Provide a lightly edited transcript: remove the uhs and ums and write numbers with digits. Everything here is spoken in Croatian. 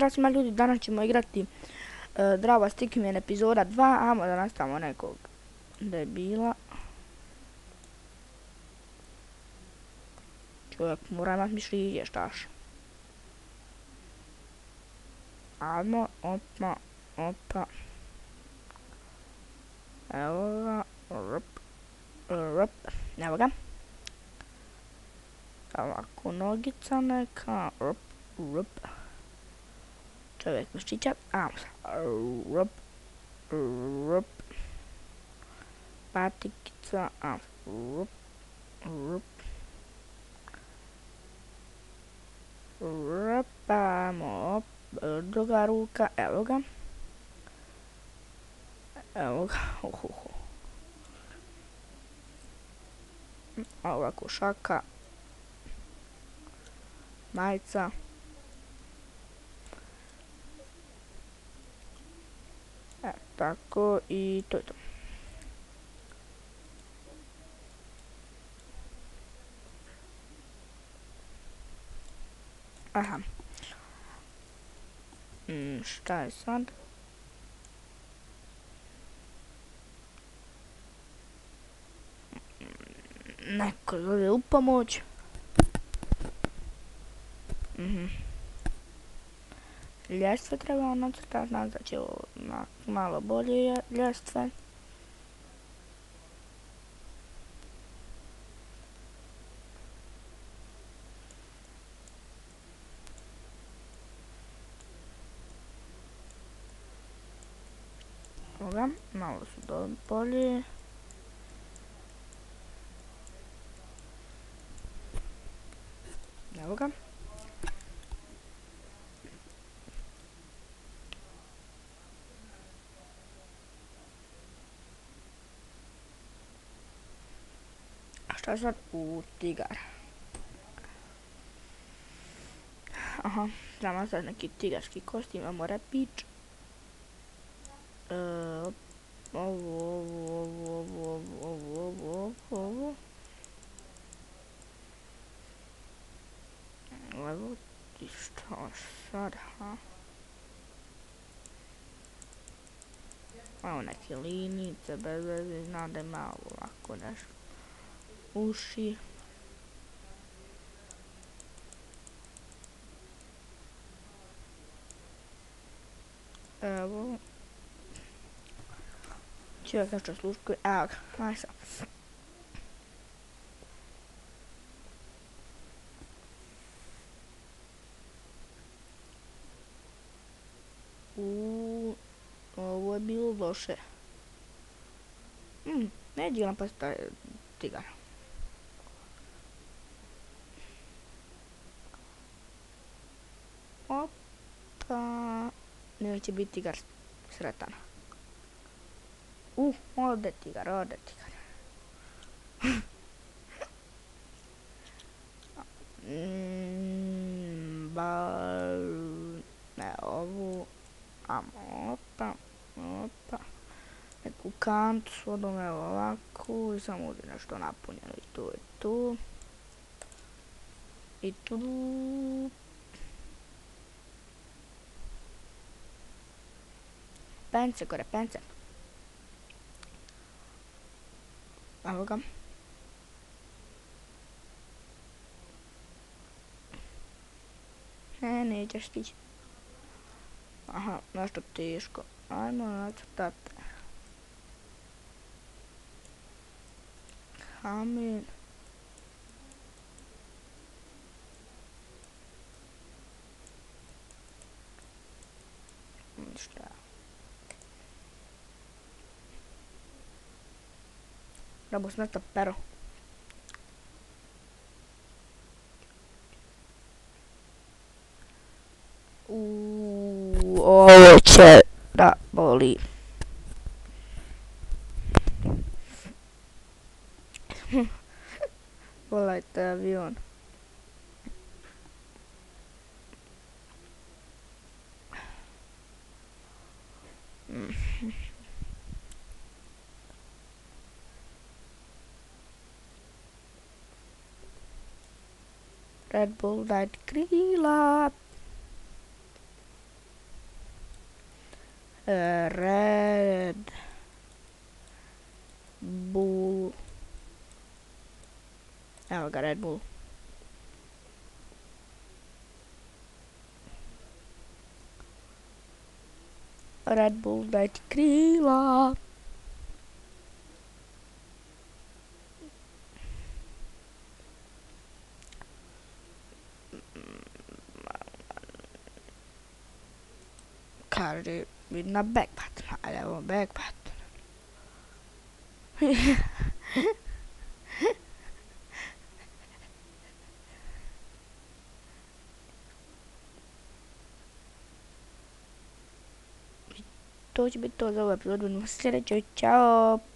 Pozdrav svima ljudi, danas ćemo igrati Drava Stickman epizoda 2, ajmo da nastavimo nekog debila. Čovjek mora imat mišljenje, štaš. Ajmo, opa, opa. Evo ga, evo ga. Ovako, nogica neka, čovjek mišića, patikica, ajmo, druga ruka, evo ga, ovako šaka, majica, tako i to je to. Aha. Šta je sad? Neko zove u pomoć. Ljestve treba nacrtati, znam da će ovo malo bolje ljestve. Ovoga, malo su bolje. Evo ga. A šta sad? Tigar. Aha, znamo sad neki tigarski kostim, imamo repić. Ovo. Evo ti šta sad, ha? Evo neke linice, bez veze, znam da je malo ovako nešto. Uši. Evo. Čovjek nešto sluškuje, evo ga, aj sad. Ovo je bilo loše. Neđe napast taj tigar. Opa. Neće biti tigar sretan. Ode tigar. Ne, ovu. Opa. Neku kantu s vodom, evo ovako. I samo ovdje nešto napunjeno i to je to. I tu. Pence, gore pence. Evo ga. Nećeš stići. Aha, nešto teško. Ajmo nacrtati. Kamen. Ništa. Treba snata pero. Ovo će da boli. Pogledajte avion. Red Bull Light Krila. Red Bull. Evo ga, Red Bull. Red Bull, daj ti krila. Kaže, na back button. Ajde, evo back button. To će biti to za ovu epizodu. Vidimo se sljedećoj. Ćao!